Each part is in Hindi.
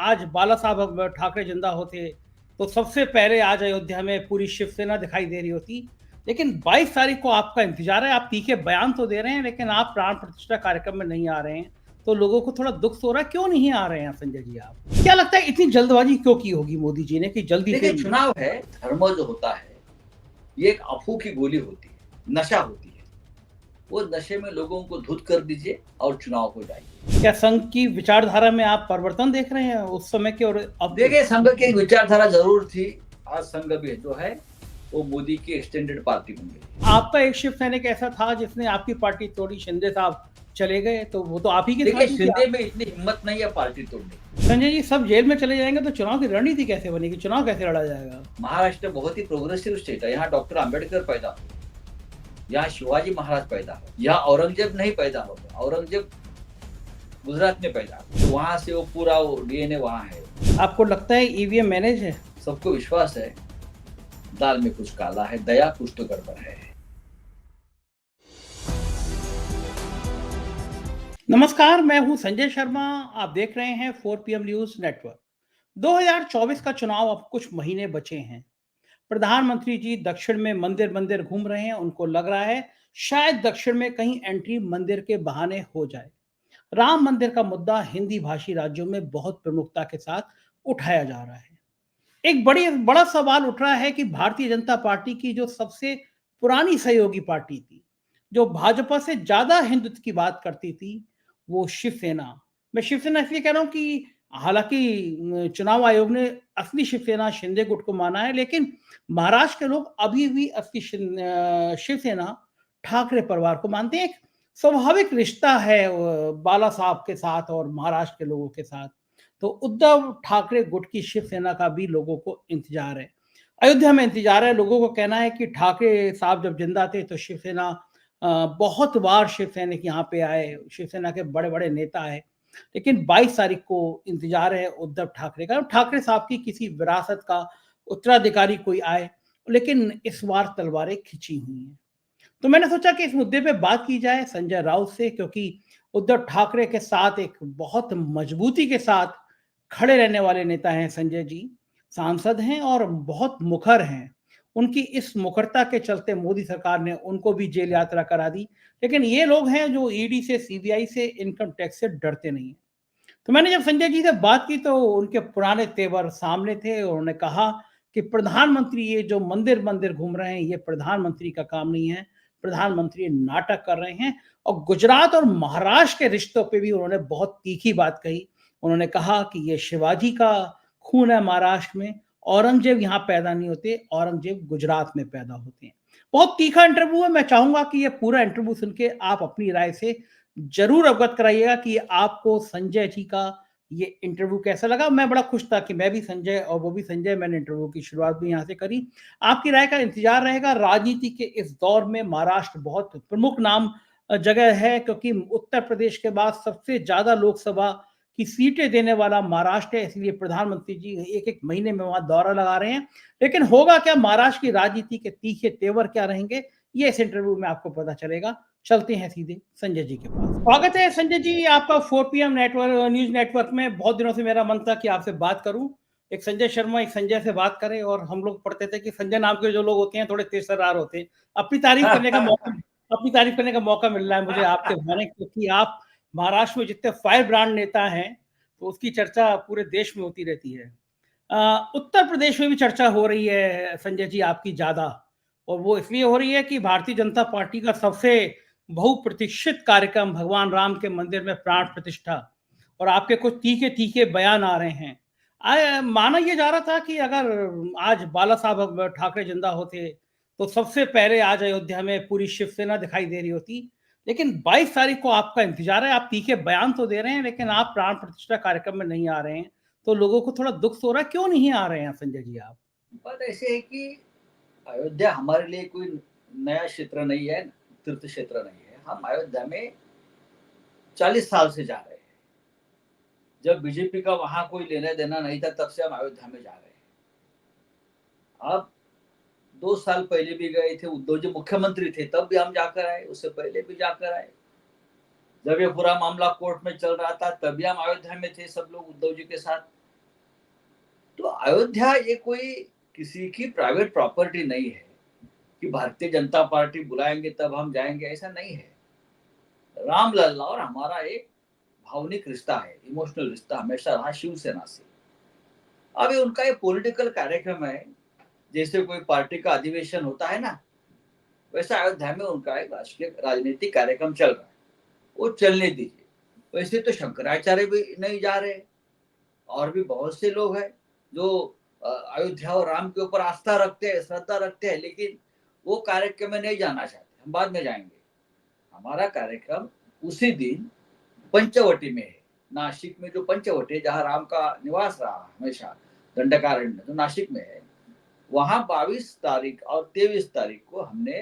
आज बाला साहब ठाकरे जिंदा होते तो सबसे पहले आज अयोध्या में पूरी शिवसेना दिखाई दे रही होती। लेकिन 22 तारीख को आपका इंतजार है, आप तीखे बयान तो दे रहे हैं लेकिन आप प्राण प्रतिष्ठा कार्यक्रम में नहीं आ रहे हैं, तो लोगों को थोड़ा दुख हो रहा है। क्यों नहीं आ रहे हैं संजय जी? आप क्या लगता है इतनी जल्दबाजी क्यों की होगी मोदी जी ने कि जल्दी से? देखिए, चुनाव है, धर्म जो होता है ये एक अफूह की गोली होती है, नशा होती है। वो नशे में लोगों को धुत कर दीजिए और चुनाव हो जाएगी। क्या संघ की विचारधारा में आप परिवर्तन देख रहे हैं उस समय के और अब? देखिए, संघ की विचारधारा जरूर थी। आज संघ भी जो है वो मोदी की एक्सटेंडेड पार्टी बन गई। आपका एक शिव सैनिक ऐसा था जिसने आपकी पार्टी तोड़ी, शिंदे साहब चले गए, तो वो तो आप ही के देखिए, साथ ही शिंदे थे। में इतनी हिम्मत नहीं है पार्टी तोड़ने की। संजय जी सब जेल में चले जाएंगे तो चुनाव की रणनीति कैसे बनेगी? चुनाव कैसे लड़ा जाएगा? महाराष्ट्र बहुत ही प्रोग्रेसिव स्टेट है। यहाँ डॉक्टर आम्बेडकर पैदा हुए, यहाँ शिवाजी महाराज पैदा हुए, यहाँ औरंगजेब नहीं पैदा होगा। औरंगजेब गुजरात में पैदा हुआ, तो वहां से वो पूरा डीएनए वहां है। आपको लगता है ईवीएम मैनेज है? सबको विश्वास है दाल में कुछ काला है, दया कुछ तो गड़बड़ है। नमस्कार, मैं हूं संजय शर्मा। आप देख रहे हैं 4PM न्यूज नेटवर्क। 2024 का चुनाव अब कुछ महीने बचे हैं। प्रधानमंत्री जी दक्षिण में मंदिर मंदिर घूम रहे हैं। उनको लग रहा है शायद दक्षिण में कहीं एंट्री मंदिर के बहाने हो जाए। राम मंदिर का मुद्दा हिंदी भाषी राज्यों में बहुत प्रमुखता के साथ उठाया जा रहा है। एक बड़ा सवाल उठ रहा है कि भारतीय जनता पार्टी की जो सबसे पुरानी सहयोगी पार्टी थी, जो भाजपा से ज्यादा हिंदुत्व की बात करती थी, वो शिवसेना। मैं शिवसेना इसलिए कह रहा हूं कि हालांकि चुनाव आयोग ने असली शिवसेना शिंदे गुट को माना है, लेकिन महाराष्ट्र के लोग अभी भी असली शिवसेना ठाकरे परिवार को मानते हैं। एक स्वाभाविक रिश्ता है बाला साहब के साथ और महाराष्ट्र के लोगों के साथ। तो उद्धव ठाकरे गुट की शिवसेना का भी लोगों को इंतजार है। अयोध्या में इंतजार है। लोगों को कहना है कि ठाकरे साहब जब जिंदा थे तो शिवसेना बहुत बार शिवसैनिक यहाँ पे आए, शिवसेना के बड़े बड़े नेता आए, लेकिन 22 तारीख को इंतजार है उद्धव ठाकरे का। ठाकरे साहब की किसी विरासत का उत्तराधिकारी कोई आए, लेकिन इस बार तलवारें खिंची हुई हैं। तो मैंने सोचा कि इस मुद्दे पे बात की जाए संजय राउत से, क्योंकि उद्धव ठाकरे के साथ एक बहुत मजबूती के साथ खड़े रहने वाले नेता हैं संजय जी। सांसद हैं और बहुत मुखर हैं। उनकी इस मुखरता के चलते मोदी सरकार ने उनको भी जेल यात्रा करा दी। लेकिन ये लोग हैं जो ईडी से, सीबीआई से, इनकम टैक्स से डरते नहीं हैं। तो मैंने जब संजय जी से बात की तो उनके पुराने तेवर सामने थे। उन्होंने कहा कि प्रधानमंत्री ये जो मंदिर मंदिर घूम रहे हैं, ये प्रधानमंत्री का काम नहीं है। प्रधानमंत्री नाटक कर रहे हैं। और गुजरात और महाराष्ट्र के रिश्तों पे भी उन्होंने बहुत तीखी बात कही। उन्होंने कहा कि ये शिवाजी का खून है महाराष्ट्र में, औरंगजेब यहाँ पैदा नहीं होते, औरंगजेब गुजरात में पैदा होते हैं। बहुत तीखा इंटरव्यू है। मैं चाहूंगा कि ये पूरा इंटरव्यू सुन के आप अपनी राय से जरूर अवगत कराइएगा कि आपको संजय जी का ये इंटरव्यू कैसा लगा। मैं बड़ा खुश था कि मैं भी संजय और वो भी संजय, मैंने इंटरव्यू की शुरुआत भी यहाँ से करी। आपकी राय का इंतजार रहेगा। राजनीति के इस दौर में महाराष्ट्र बहुत प्रमुख नाम जगह है, क्योंकि उत्तर प्रदेश के बाद सबसे ज्यादा लोकसभा की सीटें देने वाला महाराष्ट्र है। इसलिए प्रधानमंत्री जी एक एक महीने में वहां दौरा लगा रहे हैं। लेकिन होगा क्या, महाराष्ट्र की राजनीति के तीखे तेवर क्या रहेंगे, ये इस इंटरव्यू में आपको पता चलेगा। चलते हैं सीधे संजय जी के पास। स्वागत है संजय जी आपका 4PM नेटवर्क न्यूज नेटवर्क में। बहुत दिनों से मेरा मन था कि आपसे बात करूं। एक संजय शर्मा एक संजय से बात करें। और हम लोग पढ़ते थे कि संजय नाम के जो लोग होते हैं थोड़े तेज तर्रार होते हैं। अपनी तारीफ करने का मौका अपनी तारीफ करने का मौका मिल रहा है मुझे आपके बारे, क्योंकि आप महाराष्ट्र में जितने फायर ब्रांड नेता हैं तो उसकी चर्चा पूरे देश में होती रहती है। उत्तर प्रदेश में भी चर्चा हो रही है संजय जी आपकी ज्यादा। और वो इसलिए हो रही है कि भारतीय जनता पार्टी का सबसे बहुप्रतीक्षित कार्यक्रम भगवान राम के मंदिर में प्राण प्रतिष्ठा, और आपके कुछ तीखे तीखे बयान आ रहे हैं। माना यह जा रहा था कि अगर आज बाला साहब ठाकरे जिंदा होते तो सबसे पहले आज अयोध्या में पूरी शिवसेना दिखाई दे रही होती। लेकिन 22 तारीख को आपका इंतजार है। आप तीखे बयान तो दे रहे हैं लेकिन आप प्राण प्रतिष्ठा कार्यक्रम में नहीं आ रहे हैं, तो लोगों को थोड़ा दुख हो रहा है। क्यों नहीं आ रहे हैं संजय जी आप? बात ऐसे है कि अयोध्या हमारे लिए कोई नया क्षेत्र नहीं है, तीर्थ क्षेत्र नहीं है। हम अयोध्या में 40 साल से जा रहे हैं। जब बीजेपी का वहां कोई लेना देना नहीं था तब से हम अयोध्या में जा रहे हैं। अब 2 साल पहले भी गए थे, उद्धव जी मुख्यमंत्री थे तब भी हम जाकर आए, उससे पहले भी जाकर आए। जब ये पूरा मामला कोर्ट में चल रहा था तब भी हम अयोध्या में थे, सब लोग उद्धव जी के साथ। तो अयोध्या ये कोई किसी की प्राइवेट प्रॉपर्टी नहीं है कि भारतीय जनता पार्टी बुलाएंगे तब हम जाएंगे, ऐसा नहीं है। रामलला और हमारा एक भावनिक रिश्ता है, इमोशनल रिश्ता हमेशा रहा शिवसेना से। अब ये उनका एक पॉलिटिकल कार्यक्रम है, जैसे कोई पार्टी का अधिवेशन होता है ना, वैसा अयोध्या में उनका एक राष्ट्रीय राजनीतिक कार्यक्रम चल रहा है, वो चलने दीजिए। वैसे तो शंकराचार्य भी नहीं जा रहे, और भी बहुत से लोग हैं जो अयोध्या और राम के ऊपर आस्था रखते हैं, श्रद्धा रखते हैं, लेकिन वो कार्यक्रम में नहीं जाना चाहते। हम बाद में जाएंगे। हमारा कार्यक्रम उसी दिन पंचवटी में है, नासिक में जो पंचवटी जहाँ राम का निवास रहा हमेशा, दंडकारण्य जो नासिक में है, वहां 22 तारीख और 23 तारीख को हमने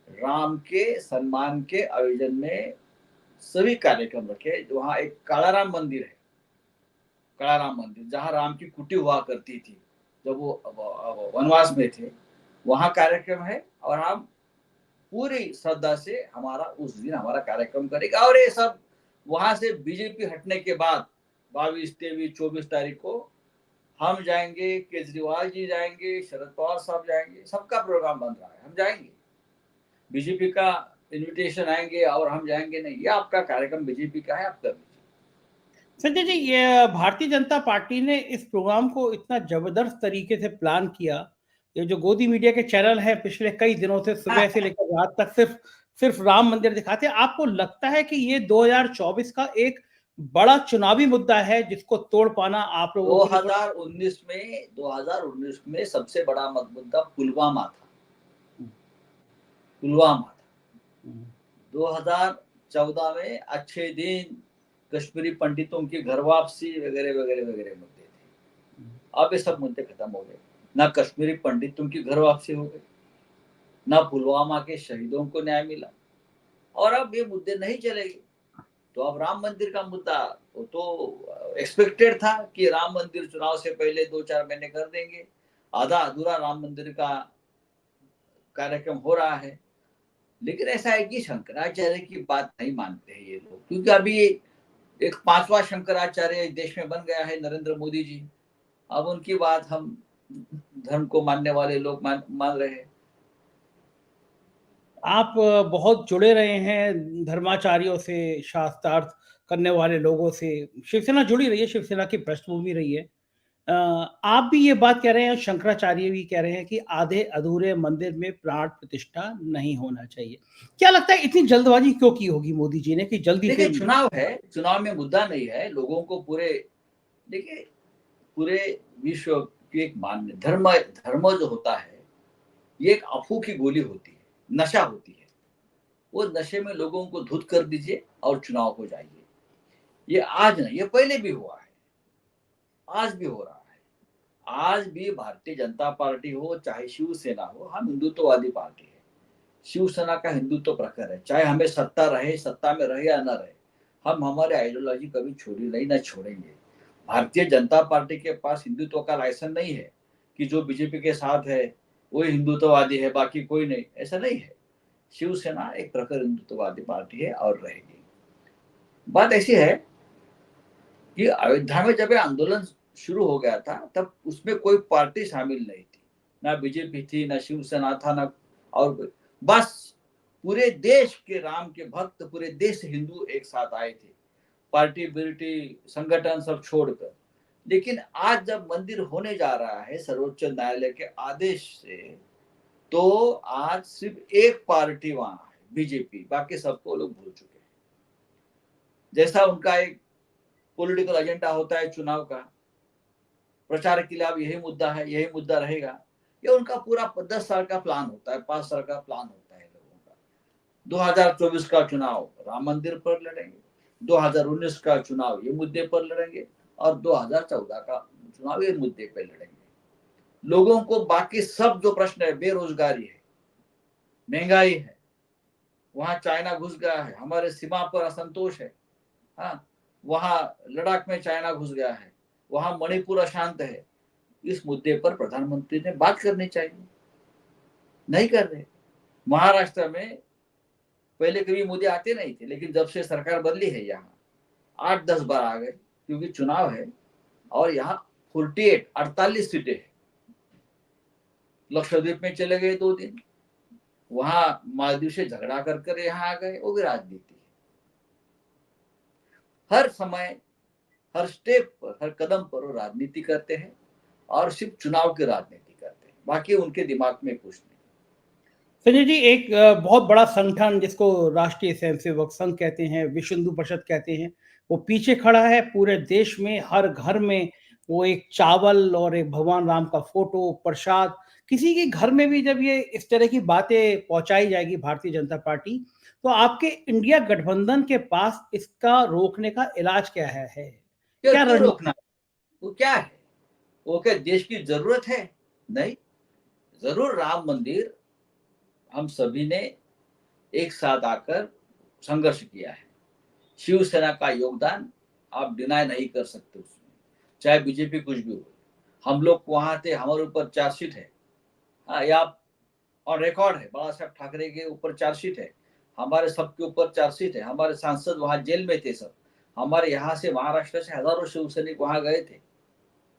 राम के सम्मान के आयोजन में सभी कार्यक्रम रखे। वहां एक कालाराम मंदिर है, कालाराम मंदिर जहाँ राम की कुटी हुआ करती थी जब वो वनवास में थे, वहां कार्यक्रम है। और हम पूरी श्रद्धा से हमारा उस दिन हमारा कार्यक्रम करेगा। और ये सब वहां से बीजेपी हटने के बाद 22, 23, 24 तारीख को हम जाएंगे, केजरीवाल जी जाएंगे, शरद पवार साहब जाएंगे, सबका प्रोग्राम बन रहा है, हम जाएंगे। बीजेपी का इनविटेशन आएंगे और हम जाएंगे नहीं, ये आपका कार्यक्रम बीजेपी का है, आप कर लीजिए। संजय जी, ये भारतीय जनता पार्टी ने इस प्रोग्राम को इतना जबरदस्त तरीके से प्लान किया। ये जो गोदी मीडिया के चैनल है पिछले कई दिनों से सुबह से लेकर रात तक सिर्फ सिर्फ राम मंदिर दिखाते हैं। आपको लगता है कि ये 2024 का एक बड़ा चुनावी मुद्दा है जिसको तोड़ पाना आप लोगों के लिए 2019 में सबसे बड़ा मुद्दा पुलवामा था। पुलवामा था 2014 में अच्छे दिन, कश्मीरी पंडितों की घर वापसी वगैरह वगैरह वगैरह मुद्दे थे। अब ये सब मुद्दे खत्म हो गए। ना कश्मीरी पंडितों की घर वापसी हो गई, ना पुलवामा के शहीदों को न्याय मिला, और अब ये मुद्दे नहीं चलेंगे। तो अब राम मंदिर का मुद्दा, वो तो एक्सपेक्टेड था कि राम मंदिर चुनाव से पहले 2-4 महीने कर देंगे। आधा अधूरा राम मंदिर का कार्यक्रम हो रहा है। लेकिन ऐसा है कि शंकराचार्य की बात नहीं मानते हैं ये लोग, क्योंकि अभी एक 5वां शंकराचार्य देश में बन गया है, नरेंद्र मोदी जी। अब उनकी बात हम धर्म को मानने वाले लोग मान रहे हैं। आप बहुत जुड़े रहे हैं धर्माचार्यों से, शास्त्रार्थ करने वाले लोगों से। शिवसेना जुड़ी रही है, शिवसेना की पृष्ठभूमि रही है। आप भी ये बात कह रहे हैं, शंकराचार्य भी कह रहे हैं कि आधे अधूरे मंदिर में प्राण प्रतिष्ठा नहीं होना चाहिए। क्या लगता है इतनी जल्दबाजी क्यों की होगी मोदी जी ने कि जल्दी से? देखिए, चुनाव है, चुनाव में मुद्दा नहीं है। लोगों को पूरे, देखिए, पूरे विश्व की एक मान्य धर्म जो होता है, ये एक अफूह की गोली होती है, नशा होती है। वो नशे में लोगों को धुत कर दीजिए और चुनाव हो जाइए। ये आज नहीं, ये पहले भी हुआ है, आज भी हो रहा है। आज भी भारतीय जनता पार्टी हो चाहे शिवसेना हो, हम हिंदुत्ववादी पार्टी है। शिवसेना का हिंदुत्व प्रखर है, चाहे हमें सत्ता रहे, सत्ता में रहे या न रहे, हम हमारे आइडियोलॉजी कभी छोड़ी नहीं, न छोड़ेंगे। भारतीय जनता पार्टी के पास हिंदुत्व का लाइसेंस नहीं है कि जो बीजेपी के साथ है वही हिंदुत्ववादी है, बाकी कोई नहीं, ऐसा नहीं है। शिवसेना एक प्रखर हिंदुत्ववादी पार्टी है और रहेगी। बात ऐसी है कि अयोध्या में जब ये आंदोलन शुरू हो गया था, तब उसमें कोई पार्टी शामिल नहीं थी, ना बीजेपी थी, ना शिवसेना था, ना और कोई। बस पूरे देश के राम के भक्त, पूरे देश हिंदू एक साथ आए थे, पार्टी बिल्टी संगठन सब छोड़कर। लेकिन आज जब मंदिर होने जा रहा है सर्वोच्च न्यायालय के आदेश से, तो आज सिर्फ एक पार्टी वहां है, बीजेपी, बाकी सबको लोग भूल चुके हैं। जैसा उनका एक पॉलिटिकल एजेंडा होता है चुनाव का, प्रचार के लिए अब यही मुद्दा है, यही मुद्दा रहेगा, ये उनका पूरा 10 साल का प्लान होता है, 5 साल का प्लान होता है लोगों का। 2024 का चुनाव राम मंदिर पर लड़ेंगे, 2019 का चुनाव ये मुद्दे पर लड़ेंगे, और 2014 का चुनाव ये मुद्दे पर लड़ेंगे। लोगों को बाकी सब जो प्रश्न है, बेरोजगारी है, महंगाई है, वहां चाइना घुस गया है, हमारे सीमा पर असंतोष है, हाँ, वहां लद्दाख में चाइना घुस गया है, वहां मणिपुर अशांत है, इस मुद्दे पर प्रधानमंत्री ने बात करनी चाहिए, नहीं कर रहे। महाराष्ट्र में पहले कभी मोदी आते नहीं थे, लेकिन जब से सरकार बदली है यहाँ 8-10 बार आ गए, क्योंकि चुनाव है और यहाँ 48 सीटें हैं। लक्षद्वीप में चले गए 2 दिन, वहां मालदीव से झगड़ा कर यहाँ आ गए, वो भी राजनीति है। हर समय, हर स्टेप पर, हर कदम पर वो राजनीति करते हैं और सिर्फ चुनाव की राजनीति करते हैं, बाकी उनके दिमाग में कुछ नहीं। संजय जी, एक बहुत बड़ा संगठन जिसको राष्ट्रीय स्वयंसेवक संघ कहते हैं, विश्व हिंदू परिषद कहते हैं, वो पीछे खड़ा है। पूरे देश में हर घर में वो एक चावल और एक भगवान राम का फोटो, प्रसाद, किसी के घर में भी जब ये इस तरह की बातें पहुंचाई जाएगी भारतीय जनता पार्टी, तो आपके इंडिया गठबंधन के पास इसका रोकने का इलाज क्या है? क्या क्यों रणनीति? रोकना? वो क्या है? वो क्या देश की जरूरत है? नहीं, जरूर राम मंदिर हम सभी ने एक साथ आकर संघर्ष किया है। शिवसेना का योगदान आप डिनाई नहीं कर सकते उसमें, चाहे बीजेपी कुछ भी हो। हम लोग वहां थे, हमारे ऊपर चार्जशीट है, हाँ, या और रिकॉर्ड है, बाला साहब ठाकरे के ऊपर चार्जशीट है, हमारे सबके ऊपर चार्जशीट है। हमारे सांसद वहां जेल में थे सब, हमारे यहाँ से महाराष्ट्र से हजारों शिव सैनिक वहां गए थे।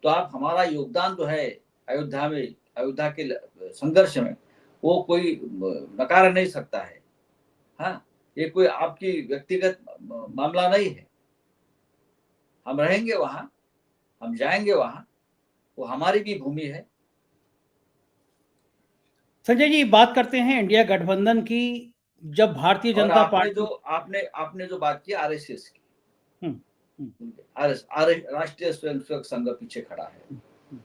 तो आप हमारा योगदान जो है अयोध्या में, अयोध्या के संघर्ष में, वो कोई नकार नहीं सकता है। हाँ, ये कोई आपकी व्यक्तिगत मामला नहीं है। हम रहेंगे वहां, हम जाएंगे वहां, वो हमारी भी भूमि है। संजय जी, बात करते हैं इंडिया गठबंधन की। जब भारतीय और जनता पार्टी आपने जो बात की आरएसएस की, हम्म, हम्म, राष्ट्रीय स्वयंसेवक संघ पीछे खड़ा है। हम्म,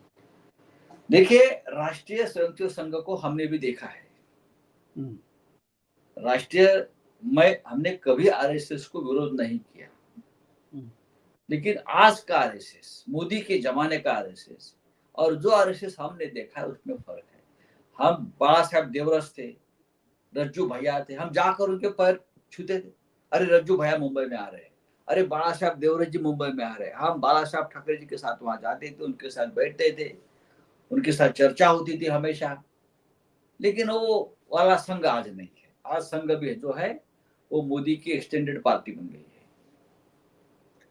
देखिए, राष्ट्रीय स्वयंसेवक संघ को हमने भी देखा है। राष्ट्रीय में हमने कभी आरएसएस को विरोध नहीं किया, लेकिन आज का आरएसएस, मोदी के जमाने का आरएसएस और जो आरएसएस हमने देखा है उसमें फर्क है। हम बाला साहब देवरस थे, रज्जू भैया थे, हम जाकर उनके पैर छूते थे। अरे रज्जू भैया मुंबई में आ रहे हैं, अरे बाला साहब देवरस जी मुंबई में आ रहे हैं। हम बाला साहब ठाकरे जी के साथ वहां जाते थे, उनके साथ बैठते थे, उनके साथ चर्चा होती थी हमेशा। लेकिन वो वाला संघ आज नहीं है। आज संघ भी जो है वो मोदी की एक्सटेंडेड पार्टी बन गई है।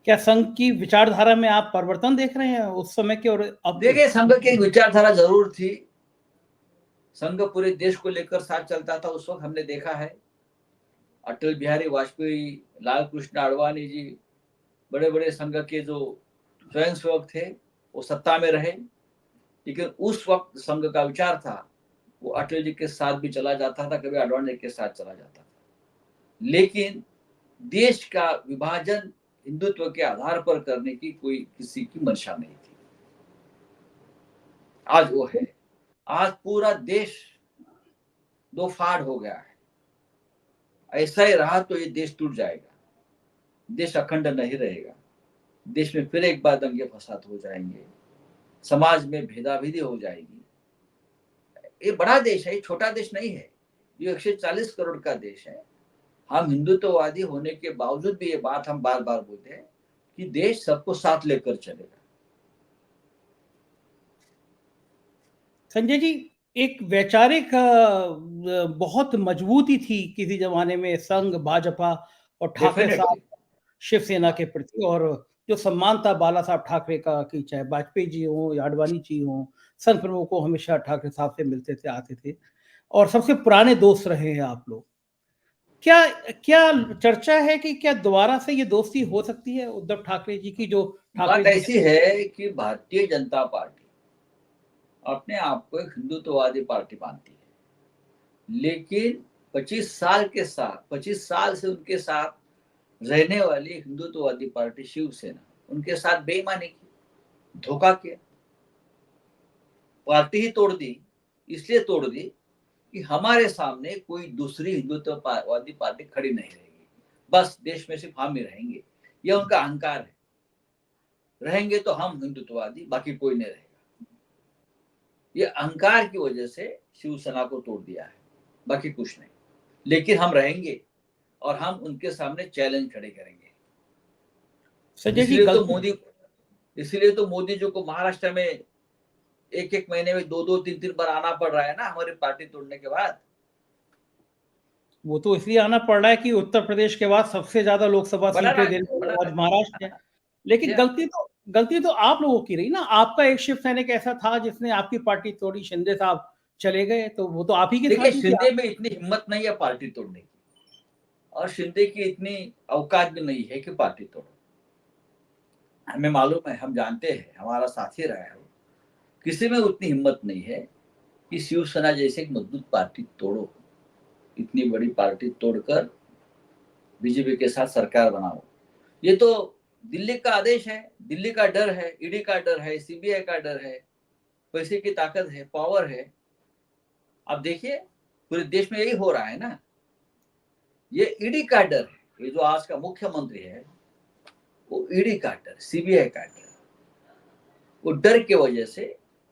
क्या संघ की विचारधारा में आप परिवर्तन देख रहे हैं उस समय के और अब के? देखिए, संघ की विचारधारा जरूर थी। संघ पूरे देश को लेकर साथ चलता था। उस वक्त हमने देखा है अटल बिहारी वाजपेयी, लाल कृष्ण आडवाणी जी, बड़े बड़े संघ के जो स्वयंसेवक थे वो सत्ता में रहे, लेकिन उस वक्त संघ का विचार था वो अटल जी के साथ भी चला जाता था, कभी आडवाणी जी के साथ चला जाता था। लेकिन देश का विभाजन हिंदुत्व के आधार पर करने की कोई किसी की मंशा नहीं थी। आज वो है। आज पूरा देश दो फाड़ हो गया है। ऐसा ही रहा तो ये देश टूट जाएगा, देश अखंड नहीं रहेगा। देश में फिर एक बार दंगे फसाद हो जाएंगे, समाज में भेदाभेदी हो जाएगी। ये बड़ा देश है, ये छोटा देश नहीं है। ये 140 करोड़ का देश है। हम हिंदुत्ववादी होने के बावजूद भी ये बात हम बार बार बोलते हैं कि देश सबको साथ लेकर चलेगा। संजय जी, एक वैचारिक बहुत मजबूती थी किसी जमाने में संघ, भाजपा और ठाकरे साहब डेफिनेटली। शिवसेना के प्रति, और जो सम्मान था बाला साहब ठाकरे का, कि चाहे वाजपेयी जी हों या आडवाणी जी हों, संघ प्रमुखों हमेशा ठाकरे साहब से मिलते थे, आते थे, और सबसे पुराने दोस्त रहे हैं आप लोग। क्या क्या चर्चा है कि क्या दोबारा से ये दोस्ती हो सकती है उद्धव ठाकरे जी की, जो ठाकरे बात जी ऐसी है कि भारतीय जनता पार्टी अपने आप को एक हिंदुत्ववादी पार्टी मानती है, लेकिन 25 साल से उनके साथ रहने वाली हिंदुत्ववादी पार्टी शिवसेना उनके साथ बेईमानी की, धोखा किया, पार्टी ही तोड़ दी। इसलिए तोड़ दी कि हमारे सामने कोई दूसरी हिंदुत्ववादी पार्टी खड़ी नहीं रहेगी, बस देश में सिर्फ हम ही रहेंगे। यह उनका अहंकार है। रहेंगे तो हम हिंदुत्ववादी, बाकी कोई नहीं रहेगा। ये अहंकार की वजह से शिवसेना को तोड़ दिया है, बाकी कुछ नहीं। लेकिन हम रहेंगे और हम उनके सामने चैलेंज खड़े करेंगे। संजय जी, इसलिए तो मोदी जी को महाराष्ट्र में एक महीने में 2-3 बार आना पड़ रहा है ना, हमारी पार्टी तोड़ने के बाद। वो तो इसलिए आना पड़ रहा है कि उत्तर प्रदेश के बाद सबसे ज्यादा लोकसभा बड़ा सीटें राज्य देने है, बड़ा वाला राज्य राज्य। महाराष्ट्र है। लेकिन या गलती तो आप लोगों की रही ना, आपका एक शिवसैनिक ऐसा था जिसने आपकी पार्टी तोड़ी, शिंदे साहब चले गए, तो वो तो आप ही की देखिए, था शिंदे में इतनी हिम्मत नहीं है पार्टी तोड़ने की, और शिंदे की इतनी औकात भी नहीं है कि पार्टी तोड़ो। हमें मालूम है, हम जानते हैं, हमारा साथी रहा है वो, किसी में उतनी हिम्मत नहीं है कि शिवसेना जैसे एक मजबूत पार्टी तोड़ो, इतनी बड़ी पार्टी तोड़कर बीजेपी के साथ सरकार बनाओ। ये तो दिल्ली का आदेश है, दिल्ली का डर है, ईडी का डर है, सीबीआई का डर है, पैसे की ताकत है, पावर है। अब देखिए, पूरे देश में यही हो रहा है ना। ये ईडी का डर है, ये जो आज का मुख्यमंत्री है वो ईडी का डर, सीबीआई का डर, वो डर की वजह से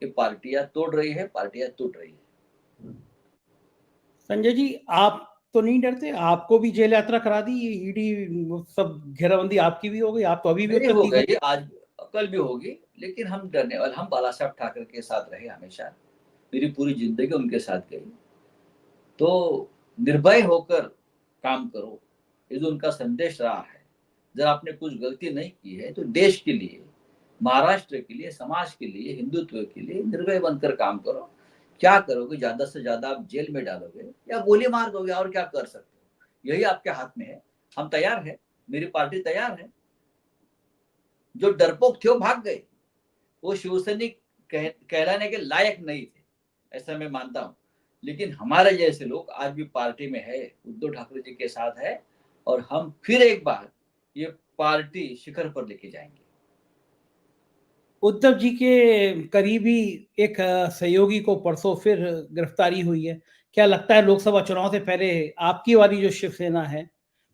ये पार्टियां तोड़ रही है, पार्टियां टूट रही है। संजय जी, आप तो नहीं डरते? आपको भी जेल यात्रा करा दी, ईडी सब घेराबंदी आपकी भी हो गई, आप तो अभी भी मेरी उत्तर हो दिखे। गई, आज कल भी होगी, लेकिन हम डरने वाले, हम बाला साहब ठाकरे के साथ रहे हमेशा, मेरी पूरी जिंदगी उनके साथ गई। तो निर्भय होकर काम करो, ये जो उनका संदेश रहा है। जब आपने कुछ गलती नहीं की है तो देश के लिए, महाराष्ट्र के लिए, समाज के लिए, हिंदुत्व के लिए निर्भय बनकर काम करो। क्या करोगे? ज्यादा से ज्यादा आप जेल में डालोगे या गोली मार दोगे, और क्या कर सकते हो? यही आपके हाथ में है। हम तैयार है, मेरी पार्टी तैयार है। जो डरपोक थे वो भाग गए, वो शिवसैनिक कहलाने के लायक नहीं थे, ऐसा मैं मानता हूं। लेकिन हमारे जैसे लोग आज भी पार्टी में है, उद्धव ठाकरे जी के साथ है, और हम फिर एक बार ये पार्टी शिखर पर लेके जाएंगे। उद्धव जी के करीबी एक सहयोगी को परसों फिर गिरफ्तारी हुई है। क्या लगता है लोकसभा चुनाव से पहले आपकी वाली जो शिवसेना है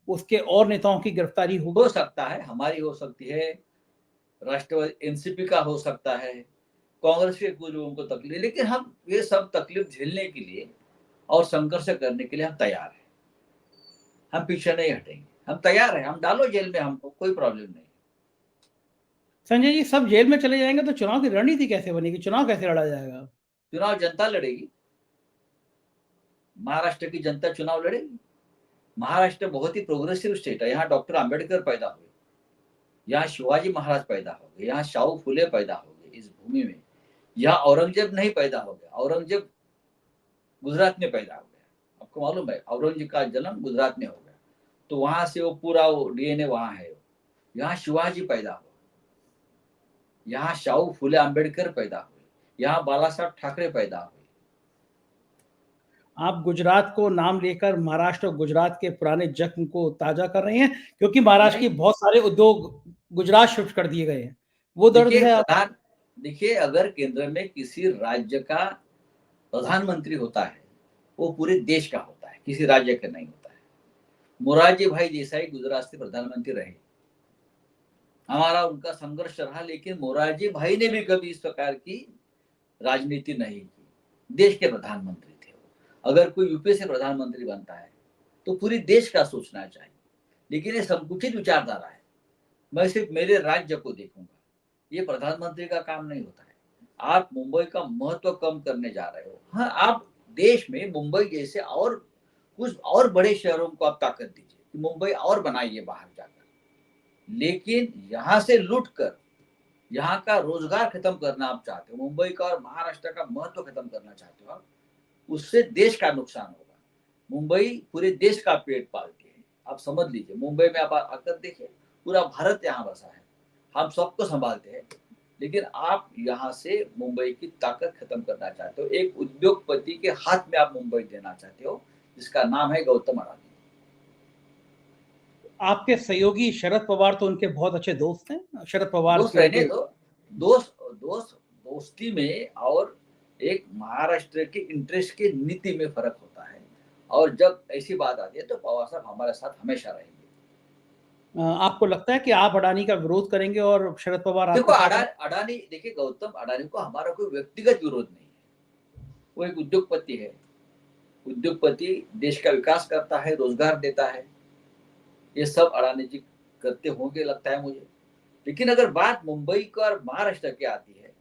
उसके और नेताओं की गिरफ्तारी हो होगी? सकता है, हमारी हो सकती है, राष्ट्रवादी एनसीपी का हो सकता है, कांग्रेस के कुछ लोगों को तकलीफ, लेकिन हम ये सब तकलीफ झेलने के लिए और संघर्ष करने के लिए हम तैयार हैं। हम पीछे नहीं हटेंगे, हम तैयार हैं, हम डालो जेल में, हमको कोई प्रॉब्लम नहीं। संजय जी, सब जेल में चले जाएंगे तो चुनाव की रणनीति कैसे बनेगी? चुनाव कैसे लड़ा जाएगा? चुनाव जनता लड़ेगी, महाराष्ट्र की जनता चुनाव लड़ेगी। महाराष्ट्र बहुत ही प्रोग्रेसिव स्टेट है, यहाँ डॉक्टर आंबेडकर पैदा हुए, यहाँ शिवाजी महाराज पैदा हो गए, यहाँ शाहू फुले पैदा हो गए इस भूमि में। यहाँ औरंगजेब नहीं पैदा हो गया, औरंगजेब गुजरात में पैदा हो गया। आपको मालूम है, औरंगजेब का जन्म गुजरात में हो गया, तो वहां से वो पूरा वो डीएनए वहां है। यहाँ शिवाजी पैदा हुआ, यहाँ शाहू फुले आंबेडकर पैदा हुए, यहाँ बाला साहब ठाकरे पैदा हुए। आप गुजरात को नाम लेकर महाराष्ट्र और गुजरात के पुराने जख्म को ताजा कर रहे हैं, क्योंकि महाराष्ट्र के नहीं, बहुत सारे उद्योग गुजरात शिफ्ट कर दिए गए हैं। वो दर्द देखिए है आप। प्रधान, देखिए अगर केंद्र में किसी राज्य का प्रधानमंत्री होता है, वो पूरे देश का होता है, किसी राज्य का नहीं होता है। मोरारजी भाई देसाई गुजरात से प्रधानमंत्री रहे, हमारा उनका संघर्ष रहा, लेकिन मोरारजी भाई ने भी कभी इस प्रकार की राजनीति नहीं की, देश के प्रधानमंत्री थे वो। अगर कोई यूपी से प्रधानमंत्री बनता है तो पूरी देश का सोचना चाहिए, लेकिन ये संकुचित विचारधारा है, मैं सिर्फ मेरे राज्य को देखूंगा, ये प्रधानमंत्री का काम नहीं होता है। आप मुंबई का महत्व कम करने जा रहे हो। हाँ, आप देश में मुंबई जैसे और कुछ और बड़े शहरों को आप ताकत दीजिए कि मुंबई और बनाइए बाहर जाकर, लेकिन यहाँ से लूट कर यहाँ का रोजगार खत्म करना आप चाहते हो, मुंबई का और महाराष्ट्र का महत्व खत्म करना चाहते हो आप, उससे देश का नुकसान होगा। मुंबई पूरे देश का पेट पालती है, आप समझ लीजिए। मुंबई में आप आकर देखिए, पूरा भारत यहाँ बसा है, हम सबको संभालते हैं, लेकिन आप यहाँ से मुंबई की ताकत खत्म करना चाहते हो। एक उद्योगपति के हाथ में आप मुंबई देना चाहते हो, जिसका नाम है गौतम अडानी। आपके सहयोगी शरद पवार तो उनके बहुत अच्छे दोस्त हैं, शरद पवार दोस्त के रहने उनके। दो, दोस्त दोस्त दोस्ती में और एक महाराष्ट्र के इंटरेस्ट की नीति में फर्क होता है, और जब ऐसी बात आती है तो पवार साहब हमारे साथ हमेशा रहेंगे। आपको लगता है कि आप अडानी का विरोध करेंगे और शरद पवार देखो आपके साथ हैं? अडानी, देखिए गौतम अडानी को हमारा कोई व्यक्तिगत विरोध नहीं है, वो एक उद्योगपति है। उद्योगपति देश का विकास करता है, रोजगार देता है, ये सब अडानी जी करते होंगे लगता है मुझे। लेकिन अगर बात मुंबई का और महाराष्ट्र की आती है,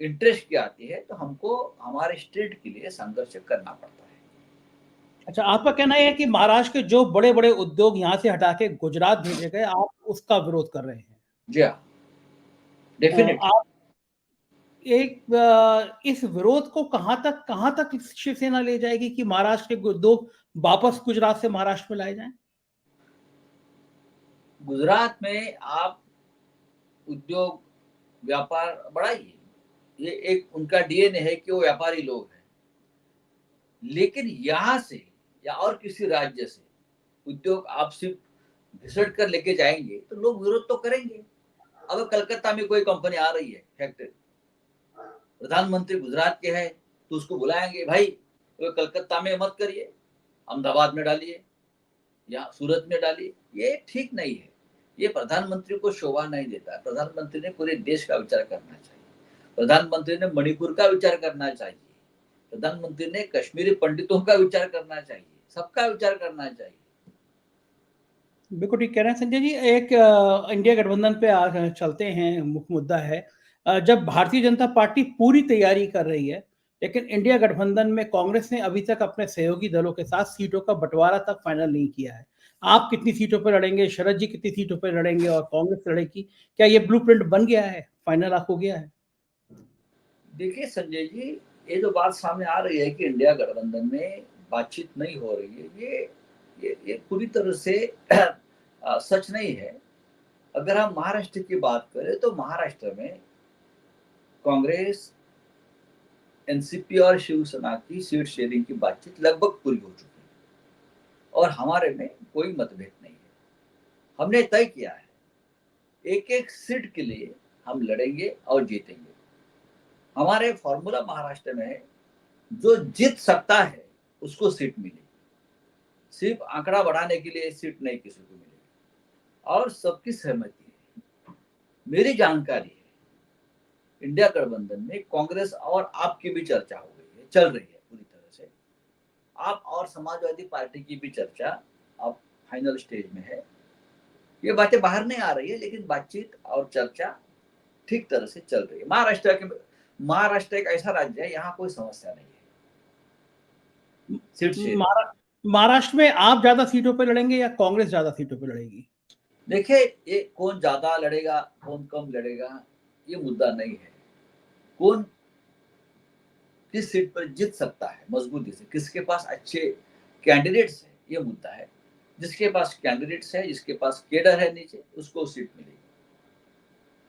इंटरेस्ट की आती है, तो हमको हमारे स्टेट के लिए संघर्ष करना पड़ता है। अच्छा, आपका कहना है कि महाराष्ट्र के जो बड़े बड़े उद्योग यहाँ से हटा के गुजरात भेजे गए, आप उसका विरोध कर रहे हैं? जी हाँ। डेफिनेटली। आप इस विरोध को कहां तक शिवसेना ले जाएगी कि महाराष्ट्र के दो वापस गुजरात से महाराष्ट्र में लाए जाएं? गुजरात में आप उद्योग व्यापार बढ़ाइए, ये एक उनका डीएनए है कि वो व्यापारी लोग हैं। लेकिन यहाँ से या और किसी राज्य से उद्योग आप सिर्फ घिसट कर लेके जाएंगे तो लोग विरोध तो करेंगे। अगर कलकत्ता में कोई कंपनी आ रही है फैक्ट्री, प्रधानमंत्री गुजरात के है तो उसको बुलाएंगे, भाई तो कलकत्ता में मत करिए, अहमदाबाद में डालिए या सूरत में डालिए। ये ठीक नहीं है, ये प्रधानमंत्री को शोभा नहीं देता। प्रधानमंत्री ने पूरे देश का विचार करना चाहिए, प्रधानमंत्री ने मणिपुर का विचार करना चाहिए, प्रधानमंत्री ने कश्मीरी पंडितों का विचार करना चाहिए, सबका विचार करना चाहिए। बिल्कुल ठीक कह रहे हैं संजय जी। एक इंडिया गठबंधन पे चलते हैं, मुख्य मुद्दा है जब भारतीय जनता पार्टी पूरी तैयारी कर रही है, लेकिन इंडिया गठबंधन में कांग्रेस ने अभी तक अपने सहयोगी दलों के साथ सीटों का बंटवारा तक फाइनल नहीं किया है। आप कितनी सीटों पर लड़ेंगे, शरद जी कितनी सीटों पर लड़ेंगे और कांग्रेस लड़ेगी? क्या ये ब्लूप्रिंट बन गया है, फाइनल आप हो गया है? देखिए संजय जी, ये जो बात सामने आ रही है कि इंडिया गठबंधन में बातचीत नहीं हो रही है, ये पूरी तरह से सच नहीं है। अगर हम महाराष्ट्र की बात करें तो महाराष्ट्र में कांग्रेस, एनसीपी और शिवसेना की सीट शेयरिंग की बातचीत लगभग पूरी हो चुकी है और हमारे में कोई मतभेद नहीं है। हमने तय किया है एक एक सीट के लिए हम लड़ेंगे और जीतेंगे। हमारे फॉर्मूला महाराष्ट्र में है, जो जीत सकता है उसको सीट मिलेगी, सिर्फ आंकड़ा बढ़ाने के लिए सीट नहीं किसी को मिलेगी और सबकी सहमति है। मेरी जानकारी है इंडिया गठबंधन में कांग्रेस और आपकी भी चर्चा हो गई है, चल रही है पूरी तरह से। आप और समाजवादी पार्टी की भी चर्चा अब फाइनल स्टेज में है। ये बातें बाहर नहीं आ रही है, लेकिन बातचीत और चर्चा ठीक तरह से चल रही है। महाराष्ट्र एक ऐसा राज्य है, यहाँ कोई समस्या नहीं है सीट शेयरिंग। महाराष्ट्र में आप ज्यादा सीटों पर लड़ेंगे या कांग्रेस ज्यादा सीटों पर लड़ेगी? देखिए, ये कौन ज्यादा लड़ेगा कौन कम लड़ेगा ये मुद्दा नहीं है। कौन किस सीट पर जीत सकता है मजबूती से, किसके पास अच्छे कैंडिडेट्स है, ये मुद्दा है। जिसके पास कैंडिडेट्स है, जिसके पास केडर है नीचे, उसको सीट मिलेगी,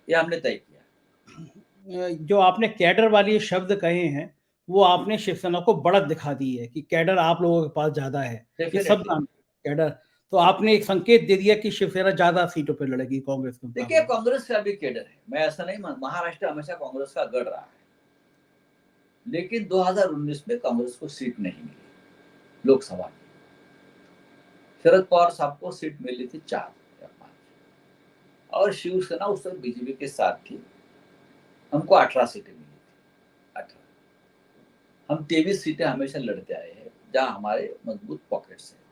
ये हमने तय किया। जो आपने कैडर वाली शब्द कहे हैं, वो आपने शिवसेना को बढ़त दिखा दी है कि कैडर आप लोगों के पास ज्यादा है। ये सब नाम कैडर, तो आपने एक संकेत दे दिया कि शिवसेना ज्यादा सीटों पर लड़ेगी कांग्रेस के। देखिए, कांग्रेस का भी कैडर है, मैं ऐसा नहीं मान, महाराष्ट्र हमेशा कांग्रेस का गढ़ रहा है, लेकिन 2019 में कांग्रेस को सीट नहीं मिली लोकसभा की। शरद पवार साहब को सीट मिली थी 4 या 5 और शिवसेना उस समय बीजेपी के साथ थी, हमको 18 सीटें मिली थी। 18 हम 23 सीटें हमेशा लड़ते आए हैं जहां हमारे मजबूत पॉकेट्स हैं।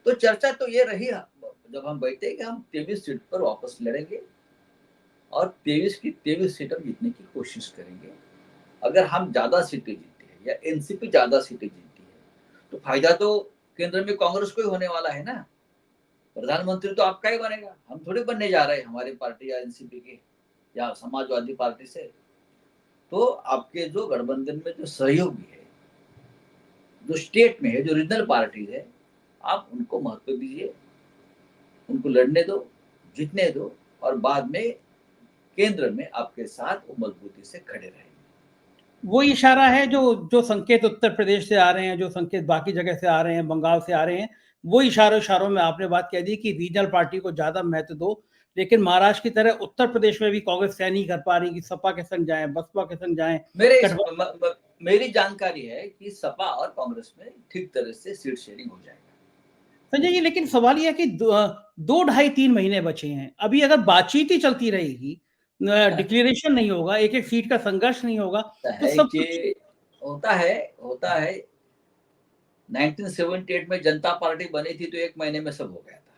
तो चर्चा तो ये रही जब हम बैठे कि हम 23 सीट पर वापस लड़ेंगे और 23 की 23 सीटें जीतने की कोशिश करेंगे। अगर हम ज्यादा सीटें जीतते हैं या एनसीपी ज्यादा सीटें जीतती है तो फायदा तो केंद्र में कांग्रेस को ही होने वाला है ना। प्रधानमंत्री तो आपका ही बनेगा, हम थोड़ी बनने जा रहे हैं हमारी पार्टी या एनसीपी के या समाजवादी पार्टी से। तो आपके जो गठबंधन में जो सहयोगी है, जो स्टेट में है, जो रीजनल पार्टी है, आप उनको महत्व दीजिए, उनको लड़ने दो, जीतने दो और बाद में केंद्र में आपके साथ वो मजबूती से खड़े रहेंगे। वो इशारा है जो जो संकेत उत्तर प्रदेश से आ रहे हैं, जो संकेत बाकी जगह से आ रहे हैं, बंगाल से आ रहे हैं, वो इशारों में आपने बात कह दी कि रीजनल पार्टी को ज्यादा महत्व दो। लेकिन महाराष्ट्र की तरह उत्तर प्रदेश में भी कांग्रेस तय नहीं कर पा रही कि सपा के संग जाए, बसपा के संग जाए। मेरी जानकारी है कि सपा और कांग्रेस में ठीक तरह से सीट शेयरिंग हो जाएगा। संजय जी, लेकिन सवाल यह है कि 2-2.5-3 महीने बचे हैं। अभी अगर बातचीत ही चलती रहेगी, डिक्लेरेशन नहीं होगा, एक-एक सीट का संघर्ष नहीं होगा, तो सब कुछ होता है। 1978 में जनता पार्टी बनी थी तो 1 महीने में सब हो गया था।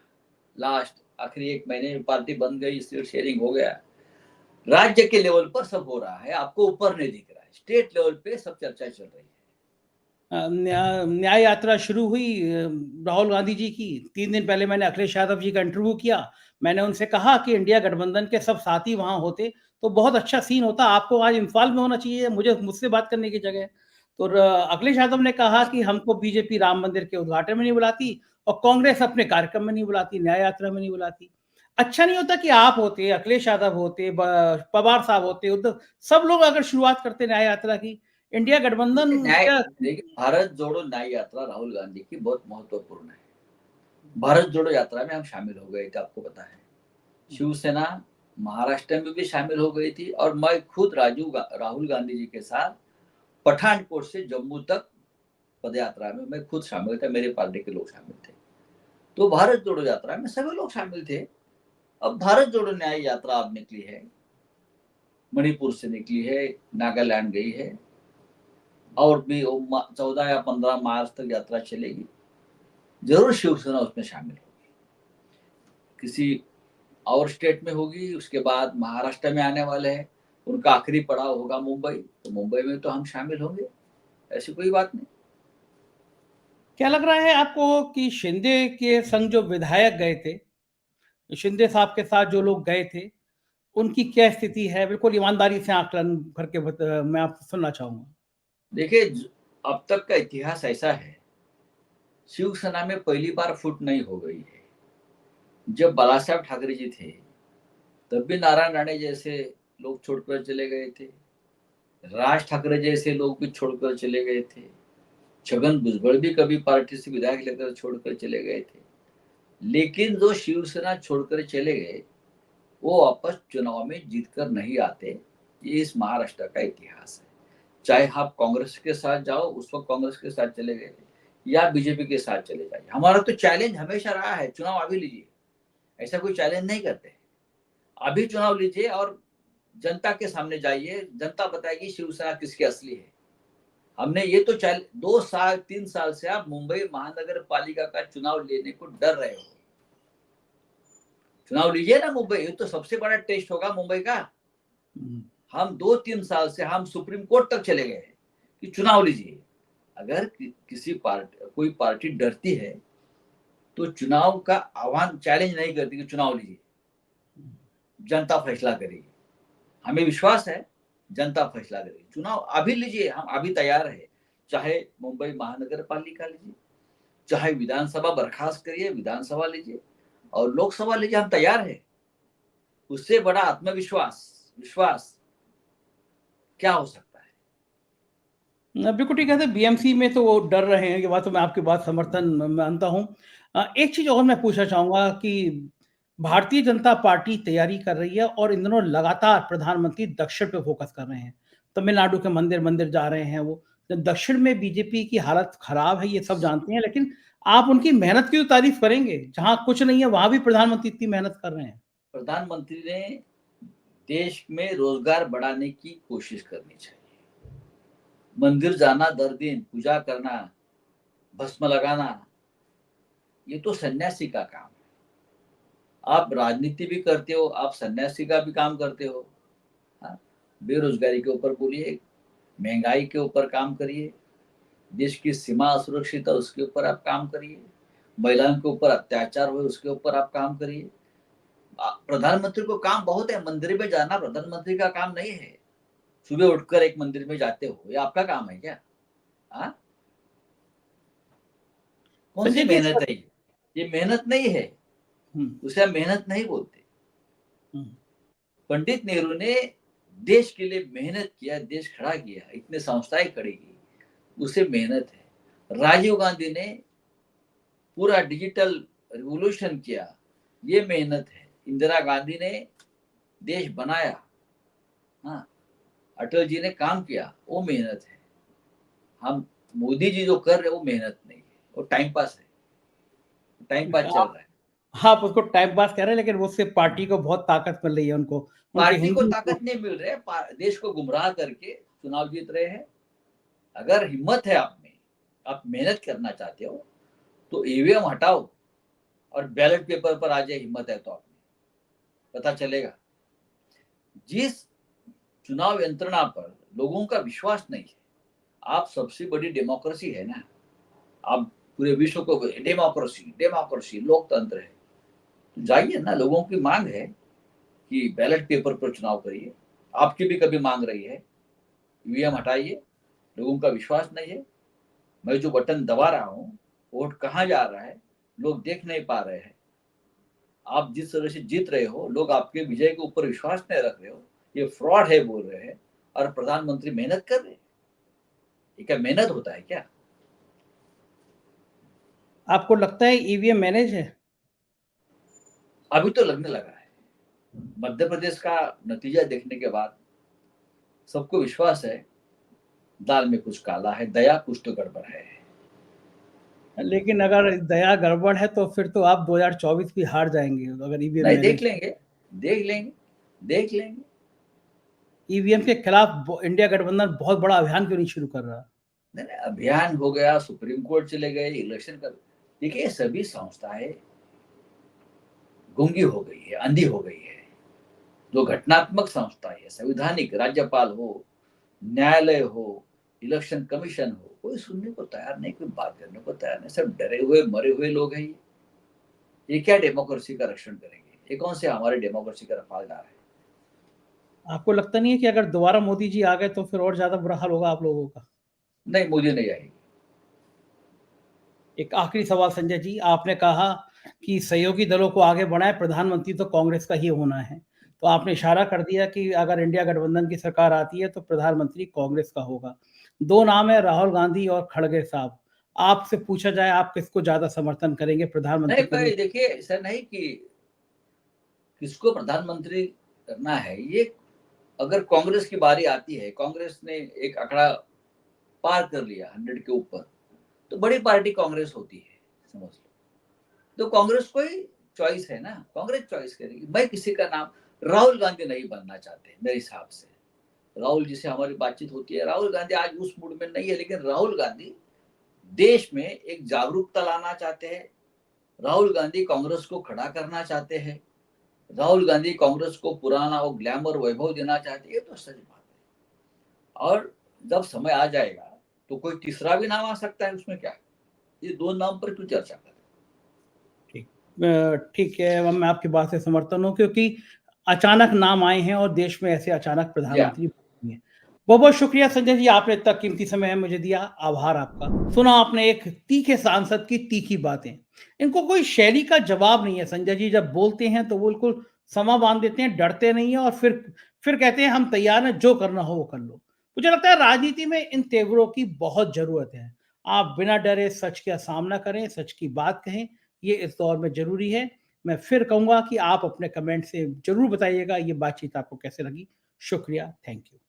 लास्ट आखिरी 1 महीने में पार्टी बन गई, सीट शेयरिंग हो गया। राज्य के लेवल पर सब हो रहा है, आपको ऊपर नहीं दिख रहा है। स्टेट लेवल पे सब चर्चा चल रही है। न्याय यात्रा शुरू हुई राहुल गांधी जी की। 3 दिन पहले मैंने अखिलेश यादव जी का इंटरव्यू किया। मैंने उनसे कहा कि इंडिया गठबंधन के सब साथी वहां होते तो बहुत अच्छा सीन होता। आपको आज इम्फाल में होना चाहिए, मुझसे बात करने की जगह। तो अखिलेश यादव ने कहा कि हमको बीजेपी राम मंदिर के उद्घाटन में नहीं बुलाती और कांग्रेस अपने कार्यक्रम में नहीं बुलाती, न्याय यात्रा में नहीं बुलाती। अच्छा नहीं होता कि आप होते, अखिलेश यादव होते, पवार साहब होते, उद्धव, सब लोग अगर शुरुआत करते न्याय यात्रा की, इंडिया गठबंधन न्याय, क्या। देखिए, भारत जोड़ो न्याय यात्रा राहुल गांधी की बहुत महत्वपूर्ण है। भारत जोड़ो यात्रा में हम शामिल हो गए थे, आपको पता है। शिवसेना महाराष्ट्र में भी शामिल हो गई थी और मैं खुद राहुल गांधी जी के साथ पठानकोट से जम्मू तक पदयात्रा में मैं खुद शामिल था, मेरे पार्टी के लोग शामिल थे। तो भारत जोड़ो यात्रा में सभी लोग शामिल थे। अब भारत जोड़ो न्याय यात्रा अब निकली है, मणिपुर से निकली है, नागालैंड गई है और भी 14 या 15 मार्च तक यात्रा चलेगी। जरूर शिवसेना उसमें शामिल होगी, किसी और स्टेट में होगी, उसके बाद महाराष्ट्र में आने वाले हैं, उनका आखिरी पड़ाव होगा मुंबई, तो मुंबई में तो हम शामिल होंगे, ऐसी कोई बात नहीं। क्या लग रहा है आपको कि शिंदे के संग जो विधायक गए थे, शिंदे साहब के साथ जो लोग गए थे, उनकी क्या स्थिति है? बिल्कुल ईमानदारी से आकलन करके मैं आपसे सुनना चाहूंगा। देखिए, अब तक का इतिहास ऐसा है, शिवसेना में पहली बार फुट नहीं हो गई है। जब बाला साहब ठाकरे जी थे तब भी नारायण राणे जैसे लोग छोड़कर चले गए थे, राज ठाकरे जैसे लोग भी छोड़कर चले गए थे, छगन भुजबल भी कभी पार्टी से विधायक लेकर छोड़कर चले गए थे। लेकिन जो शिवसेना छोड़कर चले गए वो वापस चुनाव में जीतकर नहीं आते। ये इस महाराष्ट्र का इतिहास है। चाहे आप कांग्रेस के साथ जाओ, उस वक्त कांग्रेस के साथ चले गए या बीजेपी के साथ चले जाइए, हमारा तो चैलेंज हमेशा रहा है चुनाव अभी लीजिए, ऐसा कोई चैलेंज नहीं करते। अभी चुनाव लीजिए और जनता के सामने जाइए, जनता बताएगी शिवसेना किसकी असली है। हमने ये तो 2 साल 3 साल से आप मुंबई महानगर पालिका का चुनाव लेने को डर रहे हो। चुनाव लीजिए ना मुंबई, ये तो सबसे बड़ा टेस्ट होगा मुंबई का। हम 2-3 साल से हम सुप्रीम कोर्ट तक चले गए हैं कि चुनाव लीजिए। अगर किसी पार्टी कोई पार्टी डरती है तो चुनाव का आह्वान चैलेंज नहीं करती कि चुनाव लीजिए, जनता फैसला करेगी। हमें विश्वास है जनता फैसला करेगी। चुनाव अभी लीजिए, हम अभी तैयार है। चाहे मुंबई महानगर पालिका लीजिए, चाहे विधानसभा बर्खास्त करिए, विधानसभा लीजिए और लोकसभा लीजिए, हम तैयार है। उससे बड़ा आत्मविश्वास विश्वास क्या हो सकता है। बिल्कुल ठीक है। बीएमसी में तो वो डर रहे हैं, ये बात तो मैं आपकी बात समर्थन मानता हूँ। एक चीज और मैं पूछना चाहूंगा कि भारतीय जनता पार्टी तैयारी कर रही है और इन दिनों लगातार प्रधानमंत्री दक्षिण पे फोकस कर रहे हैं। तमिलनाडु के मंदिर मंदिर जा रहे हैं वो। दक्षिण में बीजेपी की हालत खराब है, ये सब जानते हैं, लेकिन आप उनकी मेहनत की तो तारीफ करेंगे। जहां कुछ नहीं है वहां भी प्रधानमंत्री इतनी मेहनत कर रहे हैं। प्रधानमंत्री ने देश में रोजगार बढ़ाने की कोशिश करनी चाहिए। मंदिर जाना, दर दिन पूजा करना, भस्म लगाना, ये तो सन्यासी का काम है। आप राजनीति भी करते हो, आप सन्यासी का भी काम करते हो। हाँ? बेरोजगारी के ऊपर बोलिए, महंगाई के ऊपर काम करिए, देश की सीमा असुरक्षित है उसके ऊपर आप काम करिए, महिलाओं के ऊपर अत्याचार हुए उसके ऊपर आप काम करिए। प्रधानमंत्री को काम बहुत है। मंदिर में जाना प्रधानमंत्री का काम नहीं है। सुबह उठकर एक मंदिर में जाते हो, ये आपका काम है क्या? हाँ, कौन सी संजय जी मेहनत है ये मेहनत नहीं है, उसे हम मेहनत नहीं बोलते। पंडित नेहरू ने देश के लिए मेहनत किया, देश खड़ा किया, इतने संस्थाएं खड़ी की, उसे मेहनत है। राजीव गांधी ने पूरा डिजिटल रिवोल्यूशन किया, ये मेहनत है। इंदिरा गांधी ने देश बनाया, हाँ, अटल जी ने काम किया, वो मेहनत है। हम मोदी जी जो कर रहे वो मेहनत नहीं है, वो टाइम पास है, टाइम पास चल रहा है। आप उसको टाइम पास कह रहे हैं, लेकिन उससे पार्टी को बहुत ताकत मिल रही है उनको। उनके पार्टी को हिंदू ताकत नहीं मिल रहे, देश को गुमराह करके चुनाव जीत रहे हैं। अगर हिम्मत है आप में, आप मेहनत करना चाहते हो तो ईवीएम हटाओ और बैलेट पेपर पर आ जाए। हिम्मत है तो आप में पता चलेगा। जिस चुनाव यंत्रणा पर लोगों का विश्वास नहीं है, आप सबसे बड़ी डेमोक्रेसी है ना, आप पूरे विश्व को डेमोक्रेसी डेमोक्रेसी लोकतंत्र है, तो जाइए ना, लोगों की मांग है कि बैलेट पेपर पर चुनाव करिए। आपकी भी कभी मांग रही है, ईवीएम हटाइए, लोगों का विश्वास नहीं है, मैं जो बटन दबा रहा हूँ वोट कहाँ जा रहा है लोग देख नहीं पा रहे हैं। आप जिस तरह से जीत रहे हो, लोग आपके विजय के ऊपर विश्वास नहीं रख रहे हो, ये फ्रॉड है बोल रहे हैं, और प्रधानमंत्री मेहनत कर रहे हैं। ये क्या मेहनत होता है क्या? आपको लगता है ईवीएम मैनेज है? अभी तो लगने लगा है। मध्य प्रदेश का नतीजा देखने के बाद सबको विश्वास है दाल में कुछ काला है, दया कुछ तो गड़बड़ है। लेकिन अगर दया गड़बड़ है तो फिर तो आप 2024 भी हार जाएंगे अगर ईवीएम नहीं, मैनेज। देख लेंगे, देख लेंगे, देख लेंगे। ईवीएम के खिलाफ इंडिया गठबंधन बहुत बड़ा अभियान क्यों नहीं शुरू कर रहा? नहीं नहीं, अभियान हो गया, सुप्रीम कोर्ट चले गए, इलेक्शन कर, देखिए सभी संस्थाएं गूंगी हो गई है, अंधी हो गई है। जो घटनात्मक संस्था है, संवैधानिक, राज्यपाल हो, न्यायालय हो, इलेक्शन कमीशन हो, कोई सुनने को तैयार नहीं, कोई बात करने को तैयार नहीं, सब डरे हुए मरे हुए लोग हैं। ये क्या डेमोक्रेसी का रक्षण करेंगे? ये कौन से हमारे डेमोक्रेसी का रफालदार है? आपको लगता नहीं है कि अगर दोबारा मोदी जी आ गए तो फिर और ज्यादा बुरा हाल होगा आप लोगों का? नहीं, मोदी नहीं आएगी। एक आखिरी सवाल संजय जी, आपने कहा कि सहयोगी दलों को आगे बढ़ाएं, प्रधानमंत्री तो कांग्रेस का ही होना है, तो आपने इशारा कर दिया कि अगर इंडिया गठबंधन की सरकार आती है तो प्रधानमंत्री कांग्रेस का होगा। दो नाम है, राहुल गांधी और खड़गे साहब। आपसे पूछा जाए आप किसको ज्यादा समर्थन करेंगे प्रधानमंत्री नहीं के भाई, रूप? देखिए ऐसा नहीं कि किसको प्रधानमंत्री करना है, ये अगर कांग्रेस की बारी आती है, कांग्रेस ने एक आंकड़ा पार कर लिया 100 के ऊपर, तो बड़ी पार्टी कांग्रेस होती है, समझ लो। तो कांग्रेस को ही चॉइस है ना, कांग्रेस चॉइस करेगी। मैं किसी का नाम, राहुल गांधी नहीं बनना चाहते मेरे हिसाब से। राहुल जी से हमारी बातचीत होती है, राहुल गांधी आज उस मूड में नहीं है, लेकिन राहुल गांधी देश में एक जागरूकता लाना चाहते हैं। राहुल गांधी कांग्रेस को खड़ा करना चाहते हैं। राहुल गांधी कांग्रेस को पुराना वो ग्लैमर वैभव देना चाहते हैं, ये तो सच बात है। और जब समय आ जाएगा तो कोई तीसरा भी नाम आ सकता है, उसमें क्या? ये दो नाम पर क्यों चर्चा करें? ठीक है, मैं आपकी बात से समर्थन हूँ क्योंकि अचानक नाम आए हैं और देश में ऐसे अचानक प्रधानमंत्री बने हैं। बहुत बहुत शुक्रिया संजय जी, आपने इतना कीमती समय मुझे दिया, आभार आपका। सुना आपने एक तीखे सांसद की तीखी बातें। इनको कोई शैली का जवाब नहीं है संजय जी, जब बोलते हैं तो बिल्कुल समा बांध देते हैं, डरते नहीं है और फिर कहते हैं हम तैयार हैं, जो करना हो वो कर लो। मुझे लगता है राजनीति में इन तेवरों की बहुत जरूरत है। आप बिना डरे सच का सामना करें, सच की बात कहें, ये इस दौर में ज़रूरी है। मैं फिर कहूँगा कि आप अपने कमेंट से ज़रूर बताइएगा ये बातचीत आपको कैसे लगी। शुक्रिया, थैंक यू।